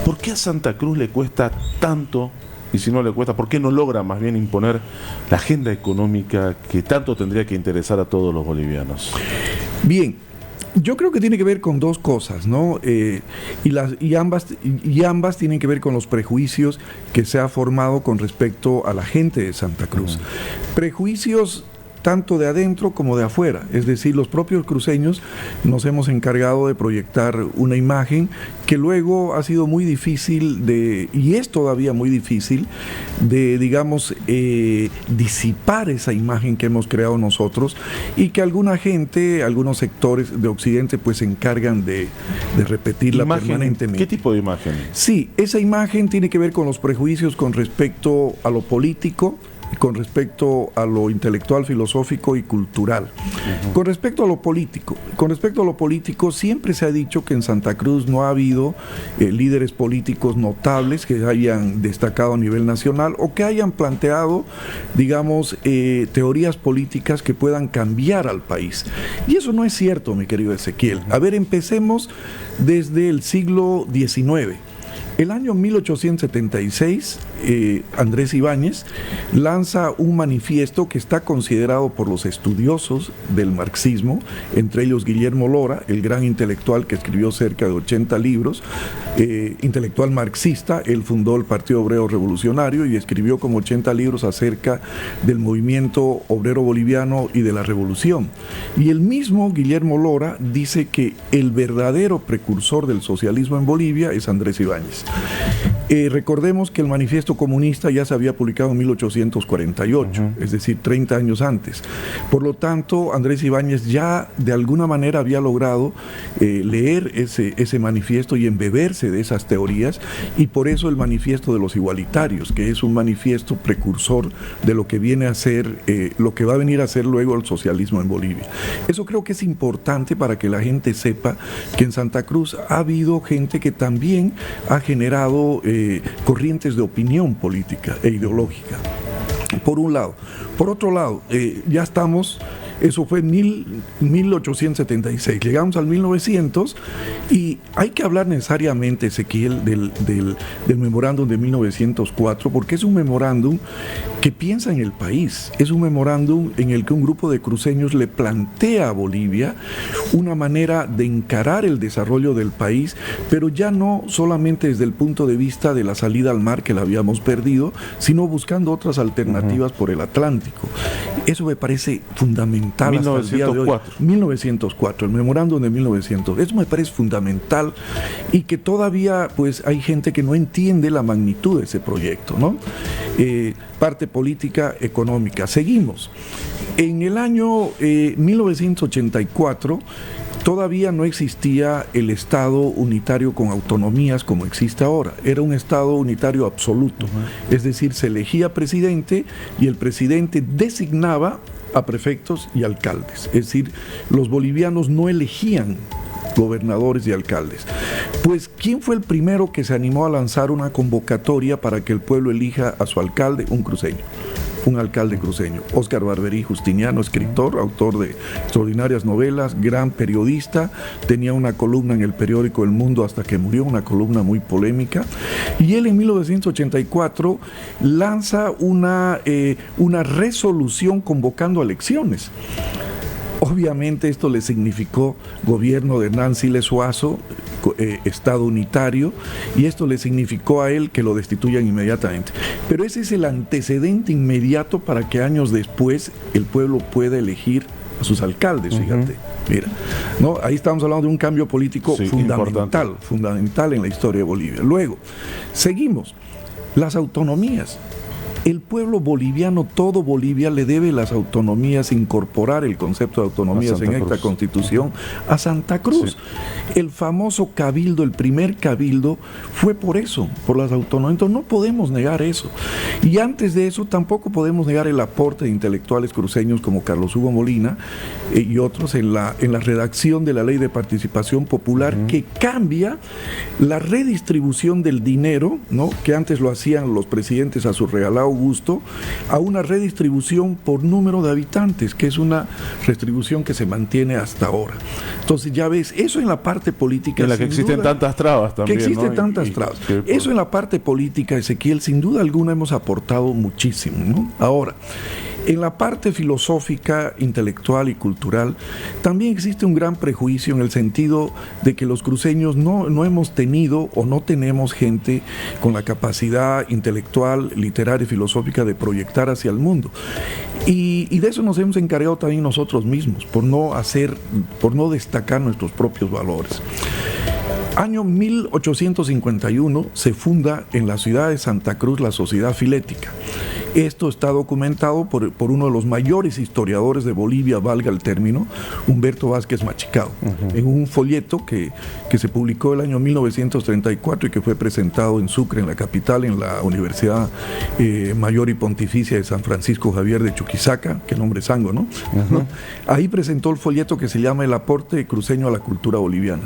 ¿Por qué a Santa Cruz le cuesta tanto? Y si no le cuesta, ¿por qué no logra más bien imponer la agenda económica que tanto tendría que interesar a todos los bolivianos? Bien, yo creo que tiene que ver con dos cosas, ¿no? Y ambas tienen que ver con los prejuicios que se ha formado con respecto a la gente de Santa Cruz. Prejuicios tanto de adentro como de afuera, es decir, los propios cruceños nos hemos encargado de proyectar una imagen que luego ha sido muy difícil y es todavía muy difícil de, digamos, disipar esa imagen que hemos creado nosotros y que alguna gente, algunos sectores de Occidente pues se encargan de repetirla permanentemente. ¿Qué tipo de imagen? Sí, esa imagen tiene que ver con los prejuicios con respecto a lo político, con respecto a lo intelectual, filosófico y cultural. Con respecto a lo político, siempre se ha dicho que en Santa Cruz no ha habido líderes políticos notables que hayan destacado a nivel nacional o que hayan planteado, digamos, teorías políticas que puedan cambiar al país. Y eso no es cierto, mi querido Ezequiel. A ver, empecemos desde el siglo XIX. El año 1876, Andrés Ibáñez lanza un manifiesto que está considerado por los estudiosos del marxismo, entre ellos Guillermo Lora, el gran intelectual que escribió cerca de 80 libros, intelectual marxista. Él fundó el Partido Obrero Revolucionario y escribió como 80 libros acerca del movimiento obrero boliviano y de la revolución. Y el mismo Guillermo Lora dice que el verdadero precursor del socialismo en Bolivia es Andrés Ibáñez. Recordemos que el manifiesto comunista ya se había publicado en 1848, es decir, 30 años antes. Por lo tanto, Andrés Ibáñez ya de alguna manera había logrado leer ese manifiesto y embeberse de esas teorías, y por eso el manifiesto de los igualitarios, que es un manifiesto precursor de lo que viene a ser, lo que va a venir a ser luego el socialismo en Bolivia. Eso creo que es importante para que la gente sepa que en Santa Cruz ha habido gente que también ha generado corrientes de opinión política e ideológica, por un lado. Por otro lado, ya estamos, eso fue en 1876, llegamos al 1900 y hay que hablar necesariamente, Ezequiel, del memorándum de 1904, porque es un memorándum que piensa en el país, es un memorándum en el que un grupo de cruceños le plantea a Bolivia una manera de encarar el desarrollo del país, pero ya no solamente desde el punto de vista de la salida al mar, que la habíamos perdido, sino buscando otras alternativas por el Atlántico. Eso me parece fundamental. 1904. Hasta el día de hoy. 1904, el memorándum de 1900. Eso me parece fundamental y que todavía pues hay gente que no entiende la magnitud de ese proyecto, ¿no? Parte política, económica. Seguimos. En el año 1984 todavía no existía el Estado unitario con autonomías como existe ahora. Era un Estado unitario absoluto. Es decir, se elegía presidente y el presidente designaba a prefectos y alcaldes. Es decir, los bolivianos no elegían gobernadores y alcaldes. Pues, ¿quién fue el primero que se animó a lanzar una convocatoria para que el pueblo elija a su alcalde? Un cruceño. Un alcalde cruceño, Óscar Barberí Justiniano, escritor, autor de extraordinarias novelas, gran periodista, tenía una columna en el periódico El Mundo hasta que murió, una columna muy polémica, y él en 1984 lanza una resolución convocando a elecciones. Obviamente esto le significó gobierno de Hernán Siles Suazo, Estado unitario, y esto le significó a él que lo destituyan inmediatamente. Pero ese es el antecedente inmediato para que años después el pueblo pueda elegir a sus alcaldes, fíjate. Mira, ¿no? Ahí estamos hablando de un cambio político fundamental en la historia de Bolivia. Luego, seguimos. Las autonomías. El pueblo boliviano, todo Bolivia, le debe las autonomías, incorporar el concepto de autonomías en esta Constitución a Santa Cruz. Sí. El famoso cabildo, el primer cabildo, fue por eso, por las autonomías. Entonces no podemos negar eso. Y antes de eso tampoco podemos negar el aporte de intelectuales cruceños como Carlos Hugo Molina y otros en la redacción de la Ley de Participación Popular, que cambia la redistribución del dinero, ¿no?, que antes lo hacían los presidentes a su regalado gusto, a una redistribución por número de habitantes, que es una redistribución que se mantiene hasta ahora. Entonces ya ves, eso en la parte parte política... En la que existen tantas trabas también, que existen ¿no? tantas trabas. Eso en la parte política, Ezequiel, sin duda alguna hemos aportado muchísimo, ¿no? Ahora, en la parte filosófica, intelectual y cultural, también existe un gran prejuicio en el sentido de que los cruceños no hemos tenido o no tenemos gente con la capacidad intelectual, literaria y filosófica de proyectar hacia el mundo. Y de eso nos hemos encargado también nosotros mismos, por no destacar nuestros propios valores. Año 1851 se funda en la ciudad de Santa Cruz la Sociedad Filética. Esto está documentado por uno de los mayores historiadores de Bolivia, valga el término, Humberto Vázquez Machicao, en un folleto que se publicó el año 1934 y que fue presentado en Sucre, en la capital, en la Universidad Mayor y Pontificia de San Francisco Javier de Chuquisaca, que el nombre es Sango, ¿no? Ahí presentó el folleto que se llama El aporte cruceño a la cultura boliviana.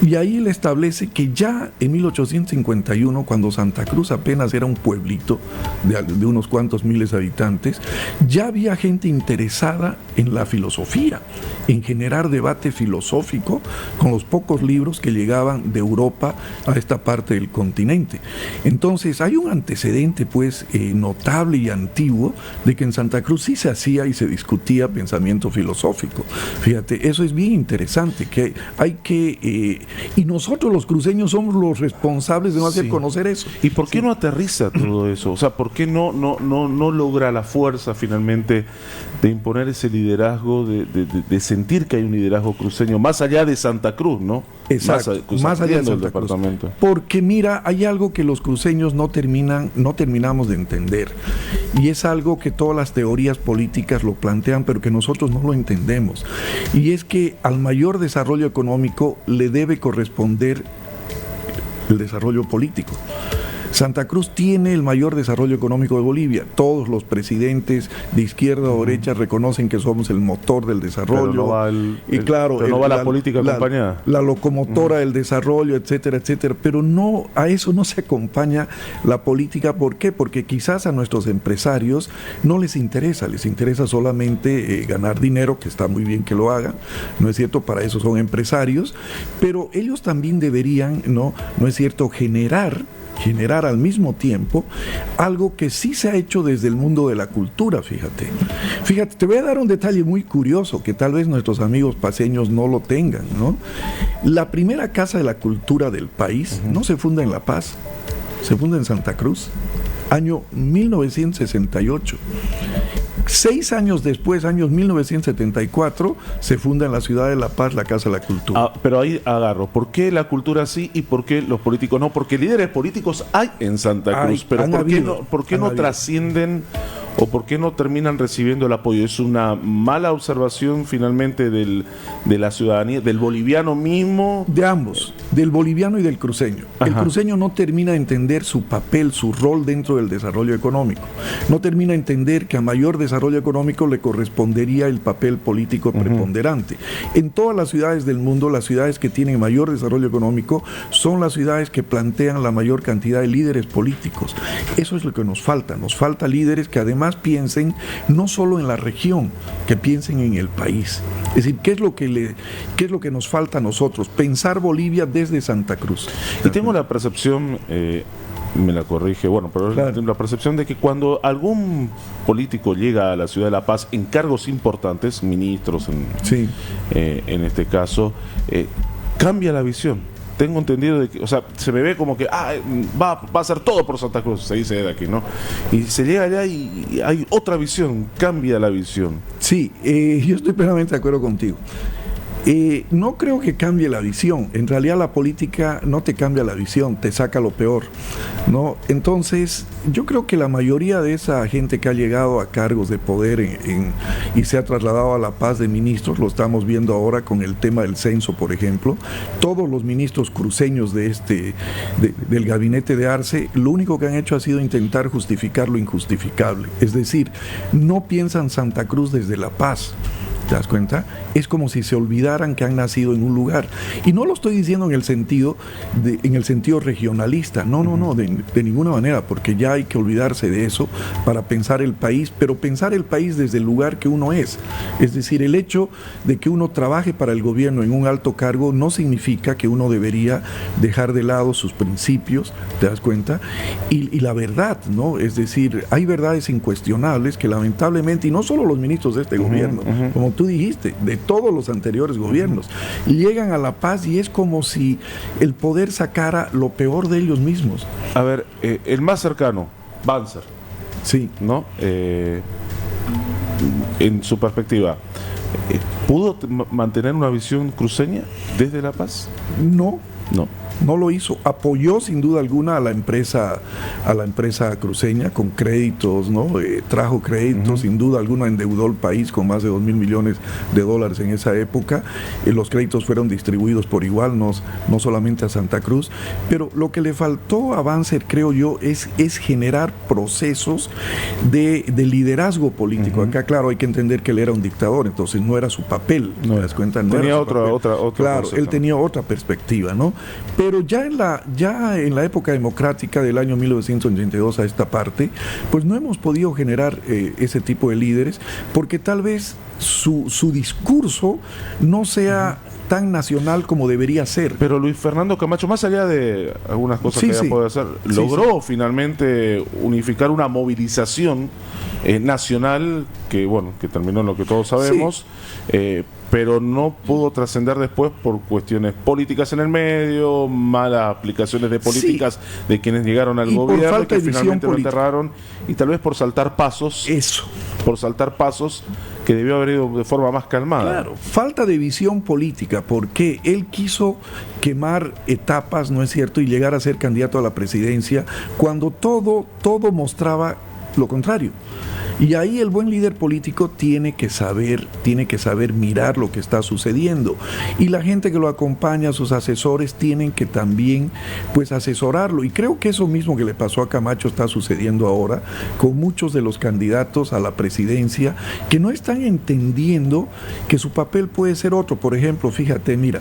Y ahí él establece que ya en 1851, cuando Santa Cruz apenas era un pueblito de unos cuantos miles de habitantes, ya había gente interesada en la filosofía, en generar debate filosófico con los pocos libros que llegaban de Europa a esta parte del continente. Entonces hay un antecedente pues notable y antiguo de que en Santa Cruz sí se hacía y se discutía pensamiento filosófico. Fíjate, eso es bien interesante, que hay que y nosotros los cruceños somos los responsables de no hacer conocer eso. ¿Y por qué no aterriza todo eso? O sea, ¿por qué no logra la fuerza finalmente de imponer ese liderazgo, de sentir que hay un liderazgo cruceño más allá de Santa Cruz, ¿no? Exacto, más allá de Santa Cruz. Porque mira, hay algo que los cruceños no terminamos de entender, y es algo que todas las teorías políticas lo plantean, pero que nosotros no lo entendemos, y es que al mayor desarrollo económico le debe corresponder el desarrollo político. Santa Cruz tiene el mayor desarrollo económico de Bolivia. Todos los presidentes de izquierda o derecha reconocen que somos el motor del desarrollo. Pero no va la política acompañada. La locomotora del desarrollo, etcétera, etcétera. Pero no, a eso no se acompaña la política. ¿Por qué? Porque quizás a nuestros empresarios no les interesa solamente ganar dinero, que está muy bien que lo hagan, ¿no es cierto? Para eso son empresarios, pero ellos también deberían, ¿no es cierto?, generar al mismo tiempo algo que sí se ha hecho desde el mundo de la cultura, fíjate, te voy a dar un detalle muy curioso que tal vez nuestros amigos paceños no lo tengan, ¿no? La primera casa de la cultura del país no se funda en La Paz, se funda en Santa Cruz, año 1968. 6 años después, años 1974, se funda en la ciudad de La Paz la Casa de la Cultura. Pero ahí agarro, ¿por qué la cultura sí y por qué los políticos no? Porque líderes políticos hay en Santa Cruz, pero ¿por qué no trascienden o por qué no terminan recibiendo el apoyo? ¿Es una mala observación finalmente de la ciudadanía, del boliviano mismo? De ambos, del boliviano y del cruceño. El cruceño no termina de entender su papel, su rol dentro del desarrollo económico. No termina de entender que a mayor desarrollo económico le correspondería el papel político preponderante. En todas las ciudades del mundo, las ciudades que tienen mayor desarrollo económico son las ciudades que plantean la mayor cantidad de líderes políticos. Eso es lo que nos falta líderes que además piensen no solo en la región, que piensen en el país. Es decir, ¿qué es lo que nos falta a nosotros? Pensar Bolivia desde Santa Cruz. Y tengo la percepción, me la corrige, pero claro, la percepción de que cuando algún político llega a la ciudad de La Paz en cargos importantes, ministros en este caso, cambia la visión. Tengo entendido de que, o sea, se me ve como que va a hacer todo por Santa Cruz, se dice de aquí, ¿no? Y se llega allá y hay otra visión, cambia la visión. Sí, yo estoy plenamente de acuerdo contigo. No creo que cambie la visión. En realidad la política no te cambia la visión, te saca lo peor, ¿no? Entonces, yo creo que la mayoría de esa gente que ha llegado a cargos de poder y se ha trasladado a La Paz de ministros, lo estamos viendo ahora con el tema del censo, por ejemplo. Todos los ministros cruceños del gabinete de Arce, lo único que han hecho ha sido intentar justificar lo injustificable. Es decir, no piensan Santa Cruz desde La Paz. ¿Te das cuenta? Es como si se olvidaran que han nacido en un lugar. Y no lo estoy diciendo en el sentido regionalista. No, de ninguna manera, porque ya hay que olvidarse de eso para pensar el país, pero pensar el país desde el lugar que uno es. Es decir, el hecho de que uno trabaje para el gobierno en un alto cargo no significa que uno debería dejar de lado sus principios, ¿te das cuenta? Y la verdad, ¿no? Es decir, hay verdades incuestionables que lamentablemente, y no solo los ministros de este gobierno, como tú dijiste, de todos los anteriores gobiernos, llegan a la paz y es como si el poder sacara lo peor de ellos mismos. A ver, el más cercano, Banzer. Sí. ¿No? En su perspectiva, ¿pudo mantener una visión cruceña desde La Paz? No. No lo hizo. Apoyó sin duda alguna a la empresa cruceña con créditos, ¿no? Trajo créditos, sin duda alguna endeudó el país con más de 2.000 millones de dólares en esa época. Los créditos fueron distribuidos por igual, no solamente a Santa Cruz, pero lo que le faltó a Banzer, creo yo, es generar procesos de liderazgo político. Acá, claro, hay que entender que él era un dictador, entonces no era su papel, ¿te das cuenta? No tenía otra claro, concepto. Él tenía otra perspectiva, ¿no? Pero ya en la época democrática del año 1982 a esta parte, pues no hemos podido generar ese tipo de líderes, porque tal vez su discurso no sea tan nacional como debería ser. Pero Luis Fernando Camacho, más allá de algunas cosas que ella puede hacer, logró finalmente unificar una movilización nacional que terminó en lo que todos sabemos, pero no pudo trascender después por cuestiones políticas en el medio, malas aplicaciones de políticas de quienes llegaron al gobierno, que finalmente lo enterraron, y tal vez por saltar pasos. Por saltar pasos que debió haber ido de forma más calmada. Claro, falta de visión política, porque él quiso quemar etapas, ¿no es cierto?, y llegar a ser candidato a la presidencia, cuando todo mostraba lo contrario. Y ahí el buen líder político tiene que saber mirar lo que está sucediendo. Y la gente que lo acompaña, sus asesores, tienen que también asesorarlo. Y creo que eso mismo que le pasó a Camacho está sucediendo ahora con muchos de los candidatos a la presidencia que no están entendiendo que su papel puede ser otro. Por ejemplo, fíjate, mira,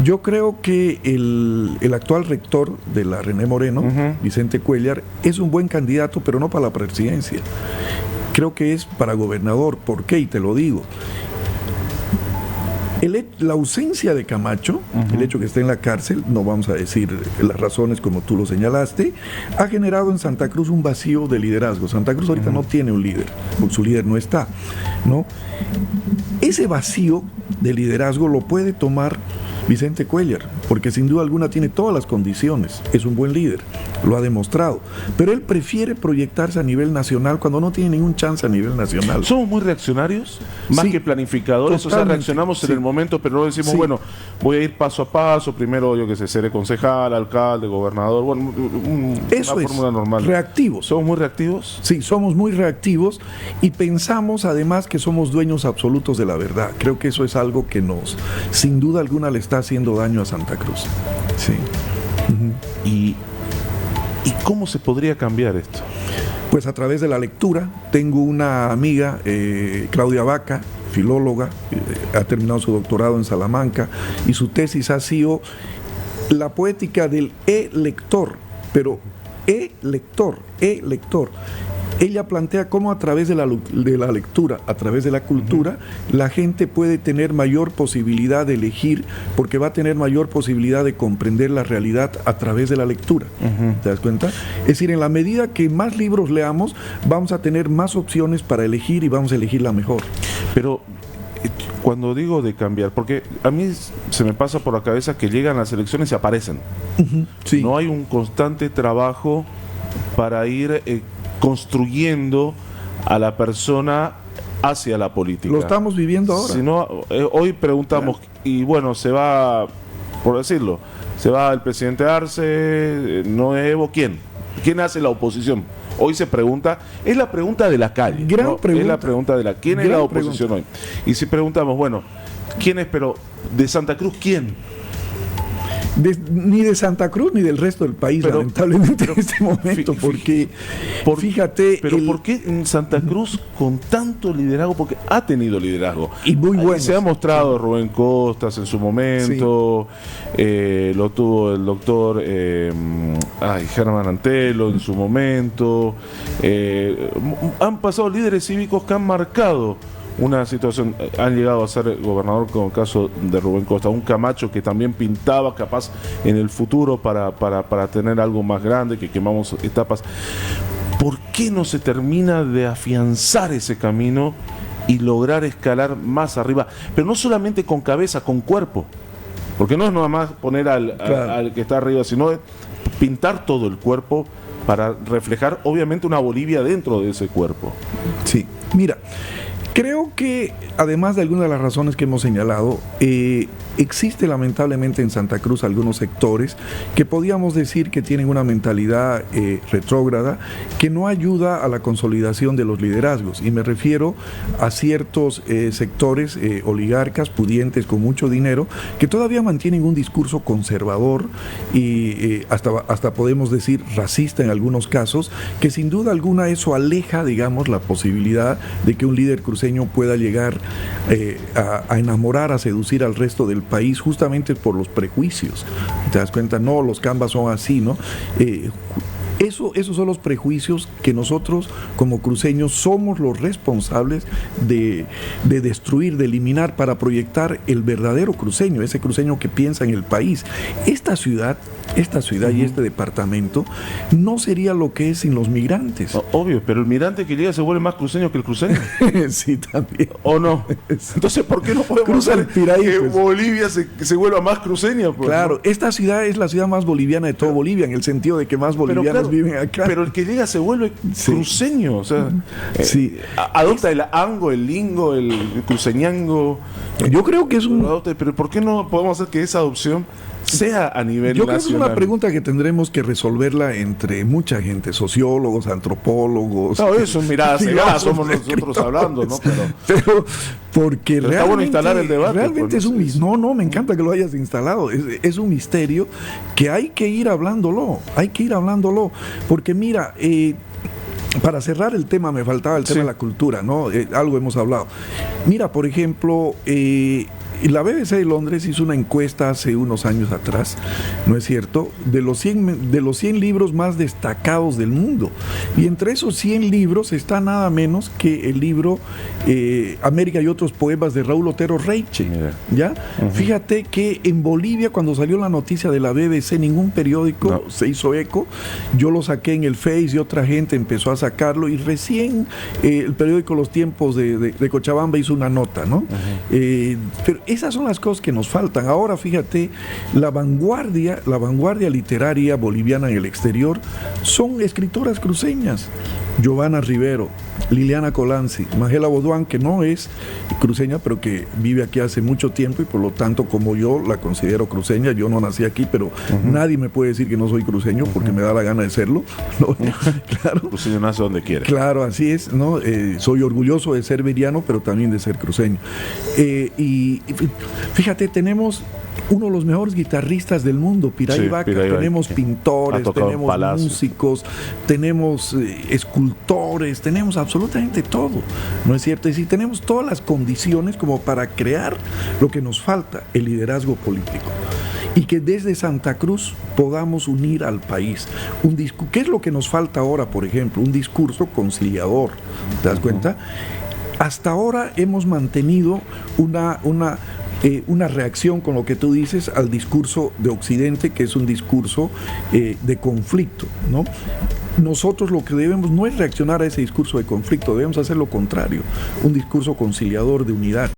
yo creo que el actual rector de la René Moreno, Vicente Cuéllar, es un buen candidato, pero no para la presidencia. Creo que es para gobernador. ¿Por qué? Y te lo digo. La ausencia de Camacho, el hecho que esté en la cárcel, no vamos a decir las razones como tú lo señalaste, ha generado en Santa Cruz un vacío de liderazgo. Santa Cruz ahorita no tiene un líder, porque su líder no está, ¿no? Ese vacío de liderazgo lo puede tomar Vicente Cuéllar, porque sin duda alguna tiene todas las condiciones, es un buen líder, lo ha demostrado, pero él prefiere proyectarse a nivel nacional cuando no tiene ningún chance a nivel nacional. ¿Somos muy reaccionarios? Más que planificadores, totalmente. O sea, reaccionamos en el momento, pero no decimos, voy a ir paso a paso, primero, seré concejal, alcalde, gobernador, eso una fórmula normal. Reactivos. ¿Somos muy reactivos? Sí, somos muy reactivos y pensamos además que somos dueños absolutos de la verdad. Creo que eso es algo que sin duda alguna, le está haciendo daño a Santa Cruz. Sí. ¿Y cómo se podría cambiar esto? Pues a través de la lectura. Tengo una amiga, Claudia Vaca, filóloga, ha terminado su doctorado en Salamanca y su tesis ha sido la poética del e-lector, pero e-lector. Ella plantea cómo a través de la lectura, a través de la cultura, la gente puede tener mayor posibilidad de elegir, porque va a tener mayor posibilidad de comprender la realidad a través de la lectura. ¿Te das cuenta? Es decir, en la medida que más libros leamos, vamos a tener más opciones para elegir y vamos a elegir la mejor. Pero cuando digo de cambiar, porque a mí se me pasa por la cabeza que llegan las elecciones y aparecen. Sí. No hay un constante trabajo para ir construyendo a la persona hacia la política. Lo estamos viviendo ahora. Si no, hoy preguntamos, y bueno, se va, por decirlo, se va el presidente Arce, no Evo, ¿quién hace la oposición? Hoy se pregunta, es la pregunta de la calle. Gran pregunta. Es la pregunta de ¿quién es la oposición hoy? Y si preguntamos, bueno, ¿quién es, pero de Santa Cruz, quién? ni de Santa Cruz ni del resto del país, lamentablemente, en este momento, porque fíjate... Pero ¿por qué en Santa Cruz con tanto liderazgo? Porque ha tenido liderazgo. Y muy bueno. Se ha mostrado Rubén Costas en su momento, lo tuvo el doctor Germán Antelo en su momento. Han pasado líderes cívicos que han marcado una situación, han llegado a ser gobernador, como el caso de Rubén Costa, un Camacho que también pintaba capaz en el futuro para tener algo más grande, que quemamos etapas. ¿Por qué no se termina de afianzar ese camino y lograr escalar más arriba? Pero no solamente con cabeza, con cuerpo, porque no es nada más poner al que está arriba, sino pintar todo el cuerpo para reflejar obviamente una Bolivia dentro de ese cuerpo. Sí, mira, creo que además de algunas de las razones que hemos señalado, existe lamentablemente en Santa Cruz algunos sectores que podríamos decir que tienen una mentalidad retrógrada que no ayuda a la consolidación de los liderazgos, y me refiero a ciertos sectores oligarcas, pudientes, con mucho dinero, que todavía mantienen un discurso conservador y hasta podemos decir racista en algunos casos, que sin duda alguna eso aleja, digamos, la posibilidad de que un líder cruceño pueda llegar a enamorar, a seducir al resto del país, justamente por los prejuicios. ¿Te das cuenta? No, los cambas son así, ¿no? Esos son los prejuicios que nosotros como cruceños somos los responsables de destruir, de eliminar, para proyectar el verdadero cruceño, ese cruceño que piensa en el país. Esta ciudad y este departamento no sería lo que es sin los migrantes. Obvio, pero el migrante que llega se vuelve más cruceño que el cruceño. Sí, también. ¿O no? Entonces, ¿por qué no podemos hacer que Bolivia se vuelva más cruceña? Pues, claro, ¿no? Esta ciudad es la ciudad más boliviana de todo Bolivia, en el sentido de que más bolivianos viven acá. Pero el que llega se vuelve cruceño, o sea, adopta el ango, el lingo, el cruceñango. Yo creo que es pero ¿por qué no podemos hacer que esa adopción sea a nivel Yo nacional? creo que es una pregunta que tendremos que resolverla entre mucha gente, sociólogos, antropólogos. No, eso es mirada cegada, somos nosotros hablando, ¿no? Pero porque realmente está bueno instalar el debate. Realmente es un misterio. No, me encanta que lo hayas instalado. Es un misterio que hay que ir hablándolo. Porque mira, para cerrar el tema, me faltaba el tema de la cultura, ¿no? Algo hemos hablado. Mira, por ejemplo, la BBC de Londres hizo una encuesta hace unos años atrás, ¿no es cierto?, de los 100 libros más destacados del mundo. Y entre esos 100 libros está nada menos que el libro América y otros poemas de Raúl Otero Reiche. ¿Ya? Fíjate que en Bolivia, cuando salió la noticia de la BBC, ningún periódico se hizo eco. Yo lo saqué en el Face y otra gente empezó a sacarlo, y recién el periódico Los Tiempos de Cochabamba hizo una nota, ¿no? Pero esas son las cosas que nos faltan. Ahora, fíjate, la vanguardia literaria boliviana en el exterior son escritoras cruceñas. Giovanna Rivero, Liliana Colanzi, Magela Boduán, que no es cruceña, pero que vive aquí hace mucho tiempo, y por lo tanto, como yo, la considero cruceña. Yo no nací aquí, pero nadie me puede decir que no soy cruceño, porque me da la gana de serlo. ¿No? Claro. Cruceño nace donde quiere. Claro, así es, ¿no? Soy orgulloso de ser veriano, pero también de ser cruceño. Y fíjate, tenemos uno de los mejores guitarristas del mundo, Piray Vaca. Tenemos pintores, tenemos músicos, tenemos escultores, tenemos absolutamente todo, ¿no es cierto? Y si tenemos todas las condiciones como para crear lo que nos falta, el liderazgo político. Y que desde Santa Cruz podamos unir al país. ¿Qué es lo que nos falta ahora, por ejemplo? Un discurso conciliador. ¿Te das cuenta? Hasta ahora hemos mantenido una reacción, con lo que tú dices, al discurso de Occidente, que es un discurso de conflicto, ¿no? Nosotros lo que debemos no es reaccionar a ese discurso de conflicto, debemos hacer lo contrario, un discurso conciliador de unidad.